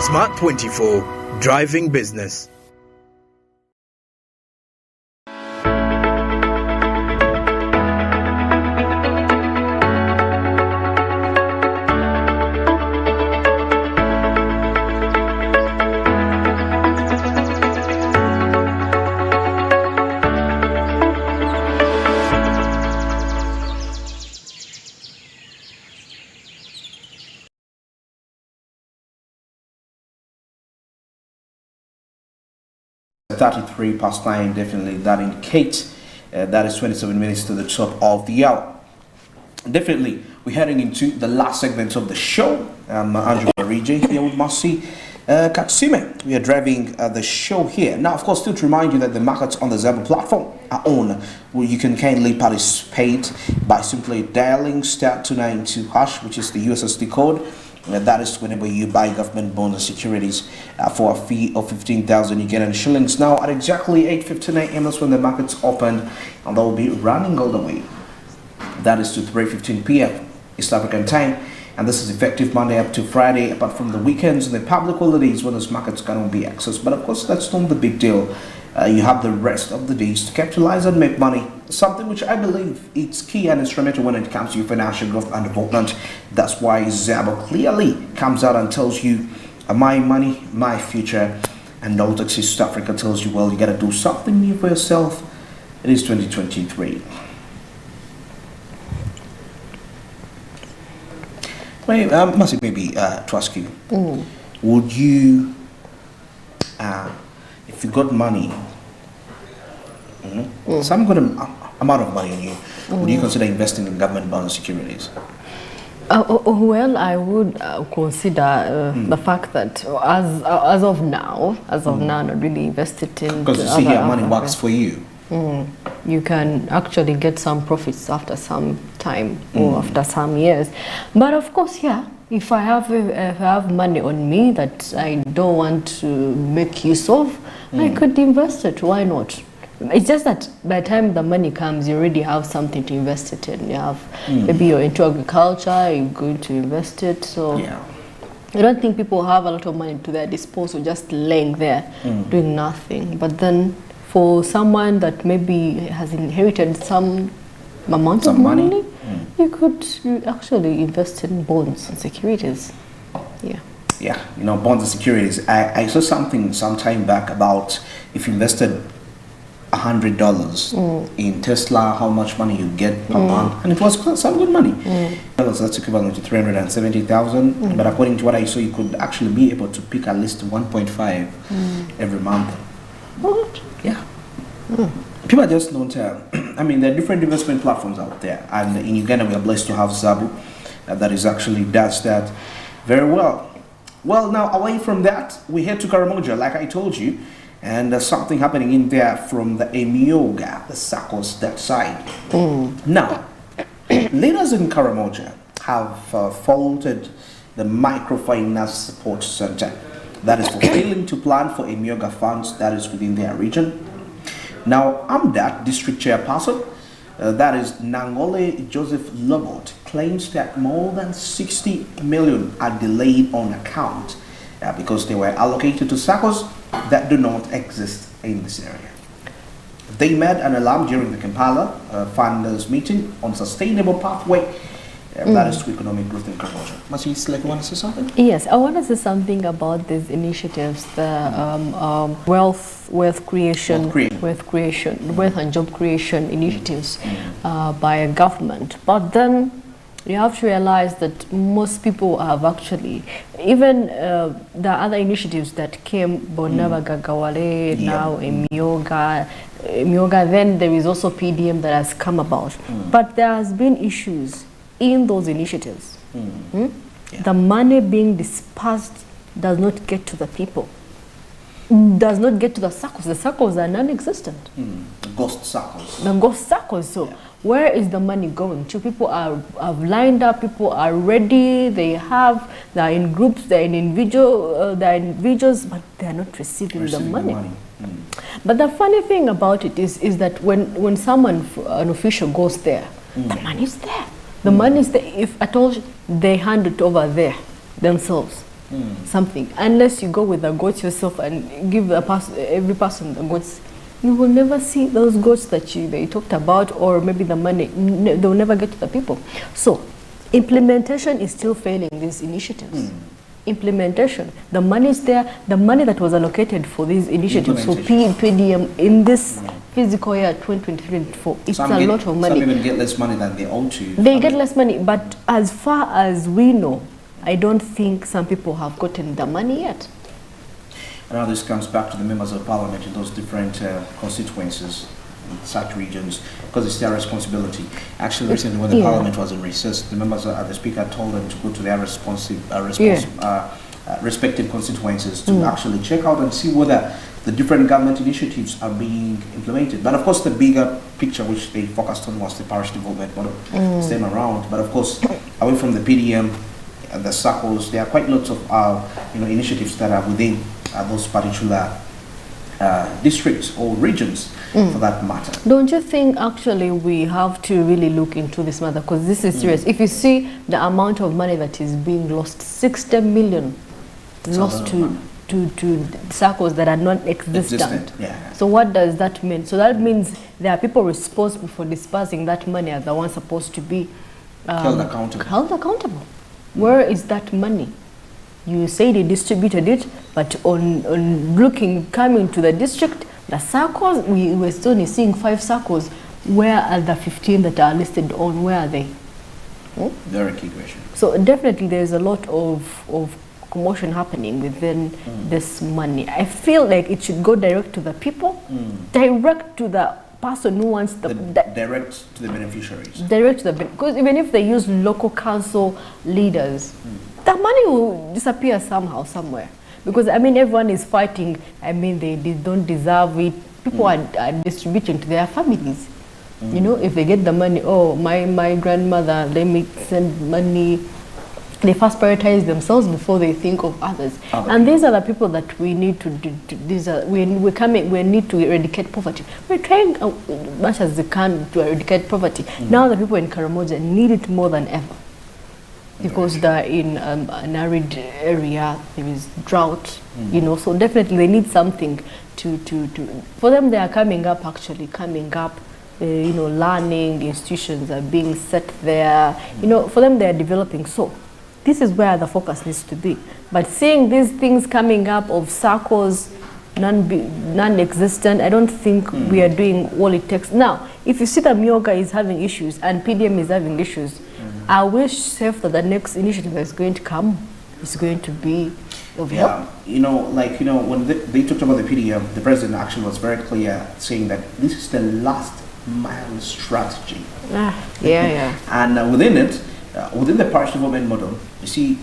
Smart 24, driving business. (33:9), definitely that indicates that is 27 minutes to the top of the hour. Definitely, we're heading into the last segment of the show. I'm Andrew Barige here with Marcy Katsime. We are driving the show here. Now, of course, still to remind you that the markets on the Zebra platform are on, where you can kindly participate by simply dialing *292#, which is the USSD code. That is whenever you buy government bonds and securities for a fee of 15,000 you get in shillings. Now at exactly 8:59 a.m. that's when the markets open, and they will be running all the way. That is to 3:15 p.m. East African time, and this is effective Monday up to Friday, apart from the weekends and the public holidays when those markets cannot be accessed. But of course, that's not the big deal. You have the rest of the days to capitalize and make money, something which I believe it's key and instrumental when it comes to your financial growth and development. That's why Zabo clearly comes out and tells you, my money, my future. And Noltex East Africa tells you, well, you got to do something new for yourself. It is 2023. Well, Mercy, maybe to ask you, would you, if you got money, some good amount of money on you, would you consider investing in government bond securities? Well, I would consider the fact that as of now, not really invested in. Because you see here, money works for you. You can actually get some profits after some time or after some years. But of course, yeah, if I have money on me that I don't want to make use of, I could invest it. Why not? It's just that by the time the money comes, you already have something to invest it in. You have maybe you're into agriculture, you're going to invest it. So I don't think people have a lot of money to their disposal, just laying there doing nothing. But then for someone that maybe has inherited some amount of money, you could actually invest in bonds and securities. Yeah, you know, bonds and securities. I saw something some time back about if you invested $100 in Tesla, how much money you get per month, and it was some good money. That's equivalent to 370,000. But according to what I saw, you could actually be able to pick at least 1.5 every month. What? Yeah. People just don't. I mean, there are different investment platforms out there, and in Uganda we are blessed to have Zabu that is actually does that very well. Well, now away from that, we head to Karamoja, like I told you. And there's something happening in there from the Emyoga, the Sakos, that side. Now, leaders in Karamoja have faulted the Microfinance Support Center that is for failing to plan for Emyoga funds that is within their region. Now, that district chairperson, that is Nangole Joseph Lobot, claims that more than 60 million are delayed on account because they were allocated to SACCOs that do not exist in this area. They made an alarm during the Kampala funders meeting on sustainable pathway that is to economic growth in Karamoja. Masi, you want to say something? Yes, I want to say something about these initiatives, the wealth and job creation initiatives by a government. But then you have to realize that most people have actually, even the other initiatives that came, Bonaba Gagawale, now Emyoga, then there is also PDM that has come about. But there has been issues in those initiatives. The money being dispersed does not get to the people, does not get to the SACCOs. The SACCOs are non-existent. The ghost SACCOs. The ghost SACCOs. So where is the money going to? People have lined up, people are ready, they're in groups, they're in individuals, but they're not receiving the money. But the funny thing about it is that when an official goes there, the money is there. The money is there. If at all they hand it over there themselves, something. Unless you go with the goats yourself and give every person the goats, you will never see those goats that they talked about, or maybe the money, they'll never get to the people. So implementation is still failing these initiatives. Implementation, the money is there, the money that was allocated for these initiatives, for PDM in this physical year 2023-24, it's a lot of money. Some even get less money than they own to. They get less money, but as far as we know, I don't think some people have gotten the money yet. And now this comes back to the members of parliament in those different constituencies, in such regions, because it's their responsibility. Actually, recently when the parliament was in recess, the members, the speaker told them to go to their respective constituencies to actually check out and see whether the different government initiatives are being implemented. But of course, the bigger picture which they focused on was the parish development model this time around. But of course, away from the PDM and the circles, there are quite lots of initiatives that are within those particular districts or regions, for that matter. Don't you think actually we have to really look into this matter, because this is serious? If you see the amount of money that is being lost, 60 million lost to circles that are non-existent. So what does that mean? So that means there are people responsible for dispersing that money are the ones supposed to be held accountable. Where is that money? You say they distributed it, but on coming to the district, the circles, we were still seeing 5 circles. Where are the 15 that are listed on? Where are they? Very key question. So definitely there's a lot of commotion happening within this money. I feel like it should go direct to the people, direct to the person who wants direct to the beneficiaries. Direct to the because even if they use local council leaders, the money will disappear somehow, somewhere. Because I mean, everyone is fighting. I mean, they don't deserve it. People are distributing to their families. You know, if they get the money, oh, my grandmother, let me send money. They first prioritize themselves before they think of others. And these are the people that we need to do. We need to eradicate poverty. We're trying as much as we can to eradicate poverty. Now the people in Karamoja need it more than ever, because they're in an arid area. There is drought, you know. So definitely they need something to for them. They are coming up. You know, learning institutions are being set there. You know, for them they are developing. So this is where the focus needs to be. But seeing these things coming up of circles, non-existent, I don't think we are doing all it takes. Now, if you see that Myoga is having issues and PDM is having issues, I wish safe that the next initiative that's going to come is going to be of help. You know, when they talked about the PDM, the president actually was very clear, saying that this is the last mile strategy. And within it, within the parish development model, you see,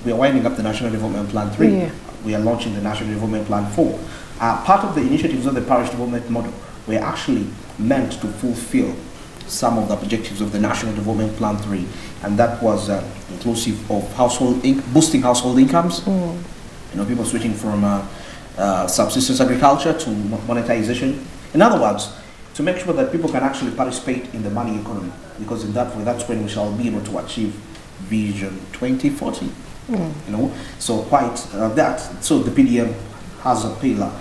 we are winding up the National Development Plan 3. We are launching the National Development Plan 4. Part of the initiatives of the parish development model were actually meant to fulfill some of the objectives of the National Development Plan 3, and that was inclusive of boosting household incomes. You know, people switching from subsistence agriculture to monetization. In other words, to make sure that people can actually participate in the money economy, because in that way, that's when we shall be able to achieve Vision 2040. You know, so quite that. So the PDM has a pillar,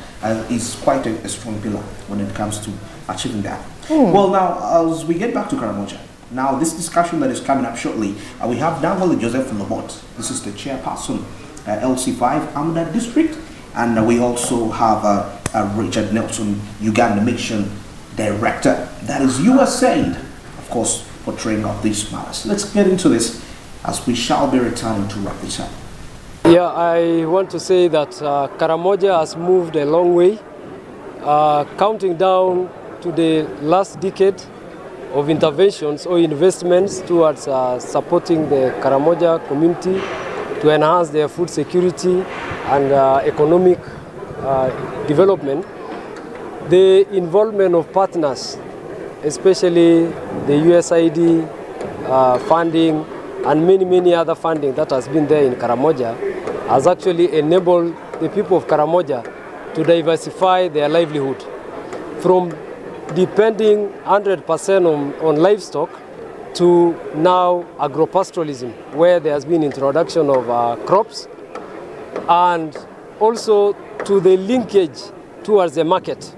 is quite a strong pillar when it comes to achieving that. Well, now as we get back to Karamoja, now this discussion that is coming up shortly, we have Dangole Joseph Lobot. This is the chairperson, LC5 Amda District, and we also have Richard Nelson, Uganda Mission Director. That is USAID, of course, portraying of these matters. Let's get into this as we shall be returning to wrap this up. Yeah, I want to say that Karamoja has moved a long way, counting down to the last decade of interventions or investments towards supporting the Karamoja community to enhance their food security and economic development. The involvement of partners, especially the USAID funding and many other funding that has been there in Karamoja, has actually enabled the people of Karamoja to diversify their livelihood from depending 100% on livestock to now agropastoralism, where there has been introduction of crops and also to the linkage towards the market.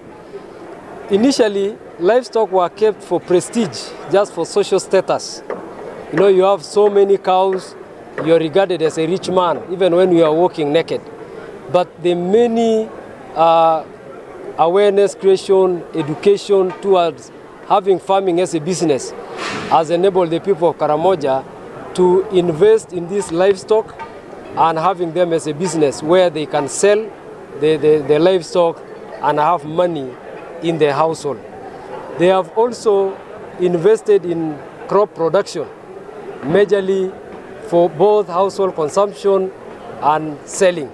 Initially, livestock were kept for prestige, just for social status. You know, you have so many cows, you're regarded as a rich man, even when you are walking naked. But the many awareness creation, education towards having farming as a business has enabled the people of Karamoja to invest in this livestock and having them as a business where they can sell the livestock and have money in their household. They have also invested in crop production, majorly for both household consumption and selling.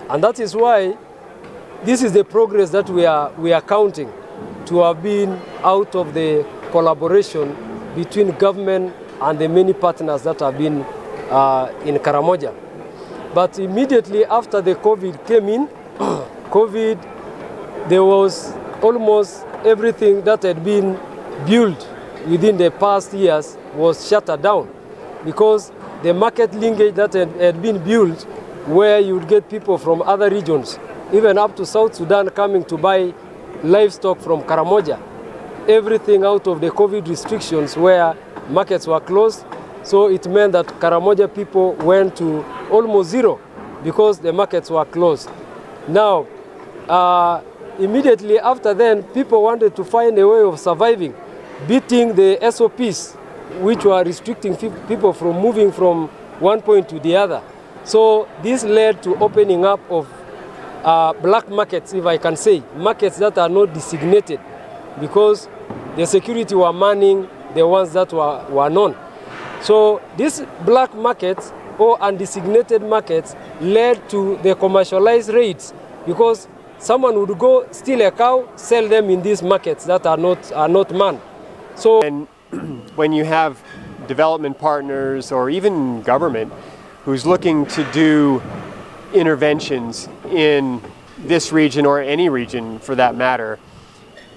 And that is why this is the progress that we are counting to have been out of the collaboration between government and the many partners that have been in Karamoja. But immediately after the COVID came in, there was almost everything that had been built within the past years was shut down, because the market linkage that had been built, where you would get people from other regions, even up to South Sudan, coming to buy livestock from Karamoja, everything out of the COVID restrictions where markets were closed. So it meant that Karamoja people went to almost zero because the markets were closed. Now, immediately after then, people wanted to find a way of surviving, beating the SOPs, which were restricting people from moving from one point to the other. So this led to opening up of black markets, if I can say, markets that are not designated, because the security were manning the ones that were known. So these black markets or undesignated markets led to the commercialized rates, because someone would go steal a cow, sell them in these markets that are not manned. So and when you have development partners or even government who's looking to do interventions in this region or any region for that matter,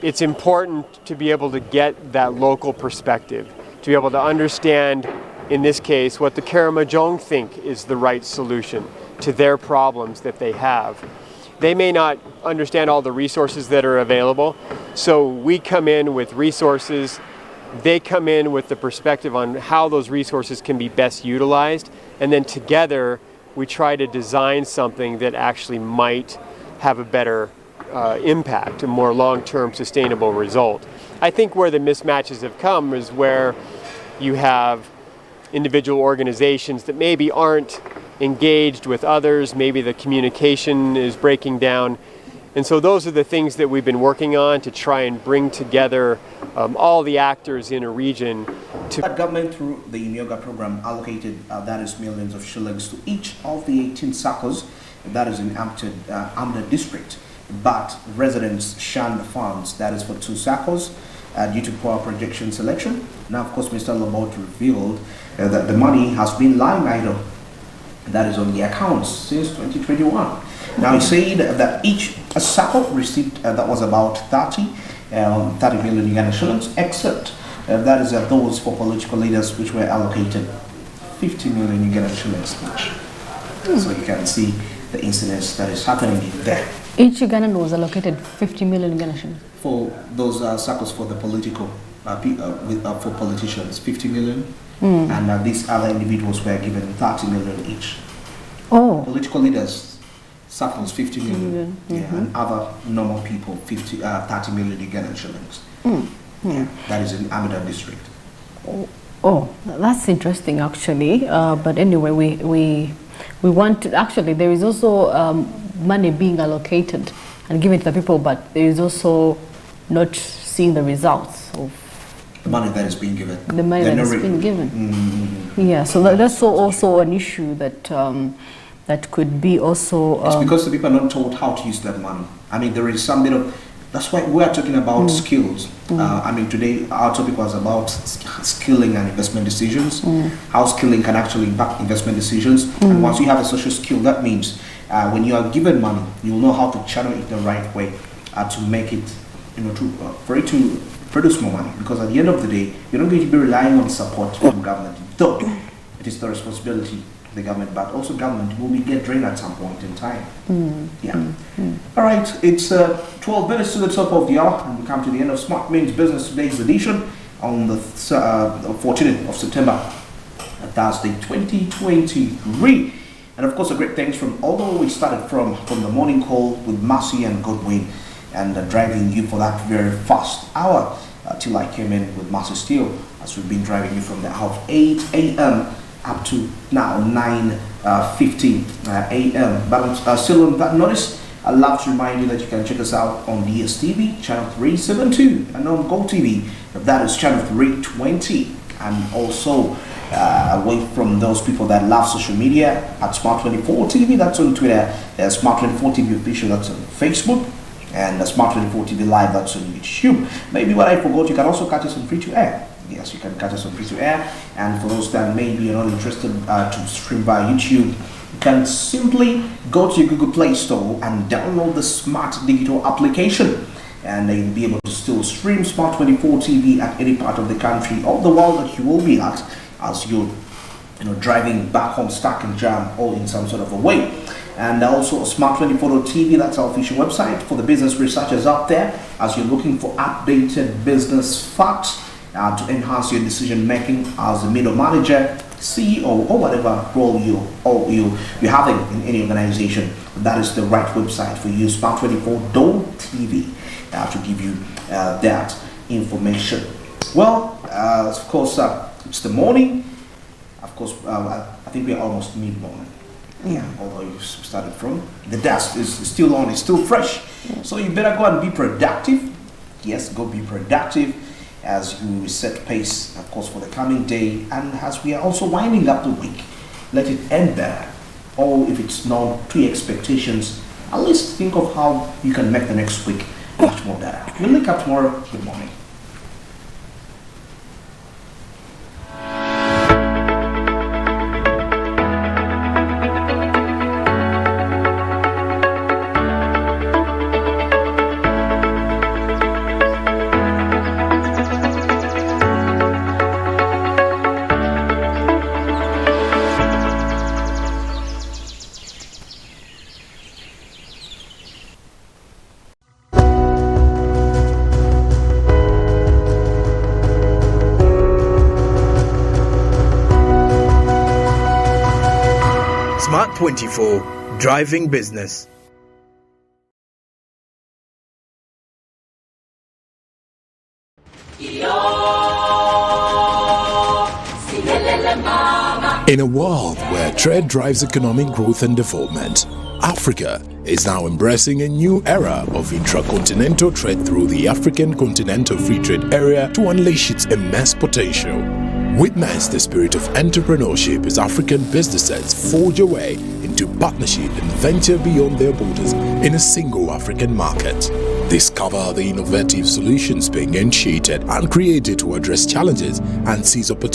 it's important to be able to get that local perspective, to be able to understand, in this case, what the Karamojong think is the right solution to their problems that they have. They may not understand all the resources that are available, so we come in with resources, they come in with the perspective on how those resources can be best utilized, and then together we try to design something that actually might have a better impact, a more long-term sustainable result. I think where the mismatches have come is where you have individual organizations that maybe aren't engaged with others, maybe the communication is breaking down. And so those are the things that we've been working on to try and bring together all the actors in a region. That government, through the Imyoga program, allocated that is millions of shillings to each of the 18 SACCOs that is in Amda district. But residents shunned the funds, that is for 2 SACCOs, due to poor projection selection. Now, of course, Mr. Labot revealed that the money has been lying idle, that is on the accounts since 2021. Now, he said that each SACCO received that was about 30 million Uganda shillings, except that is those for political leaders which were allocated 50 million Uganda shillings each. So you can see the incidents that is happening there. Each Ugandan was allocated 50 million Uganda shillings. For those SACCOs for the political, for politicians, 50 million. And these other individuals were given 30 million each. Oh. Political leaders, SACCOs, 50 million. Yeah, and other normal people, 30 million Ugandan shillings. Yeah, that is in Amida district. Oh, that's interesting actually. But anyway, we want to, actually there is also money being allocated and given to the people, but there is also not seeing the results of the money that is being given. The money that is being given. Yeah, so that's also an issue that that could be also. It's because the people are not told how to use that money. I mean, there is some bit of. That's why we are talking about skills. I mean, today our topic was about skilling and investment decisions. How skilling can actually impact investment decisions. And once you have a social skill, that means when you are given money, you will know how to channel it the right way to make it, for it to produce more money. Because at the end of the day, you're not going to be relying on support from government, though it is the responsibility the government, but also government will be get drained at some point in time. All right, it's 12 minutes to the top of the hour, and we come to the end of Smart Means Business Today's edition on the 14th of September, Thursday, 2023. And of course, a great thanks from although we started from the morning call with Mercy and Godwin, and driving you for that very first hour till I came in with Mercy Steele, as we've been driving you from the hour of 8 a.m. up to now 9:50 a.m. But still on that notice, I'd love to remind you that you can check us out on DSTV channel 372 and on GOTV, that is channel 320, and also away from those people that love social media at Smart24 TV, that's on Twitter, Smart24 TV official, that's on Facebook, and Smart24 TV Live, that's on YouTube. Maybe what I forgot, you can also catch us on free to air. Yes, you can catch us on free to air. And for those that maybe are not interested to stream via YouTube, you can simply go to your Google Play Store and download the Smart Digital application, and you'll be able to still stream Smart24 TV at any part of the country or the world that you will be at, as you're driving back home, stuck in jam, or in some sort of a way. And also Smart24.tv, that's our official website for the business researchers out there, as you're looking for updated business facts to enhance your decision making as a middle manager, CEO, or whatever role you're having in any organization. That is the right website for you, Smart24.tv, to give you that information. Well, of course, it's the morning. Of course, I think we're almost mid-morning. Yeah, although you started from, the dust is still on, it's still fresh. So you better go and be productive. Yes, go be productive as you set pace, of course, for the coming day. And as we are also winding up the week, let it end better. Or if it's not to your expectations, at least think of how you can make the next week much more better. We'll link up tomorrow. Good morning. Smart24, driving business. In a world where trade drives economic growth and development, Africa is now embracing a new era of intracontinental trade through the African Continental Free Trade Area to unleash its immense potential. Witness the spirit of entrepreneurship as African businesses forge away into partnership and venture beyond their borders in a single African market. Discover the innovative solutions being initiated and created to address challenges and seize opportunities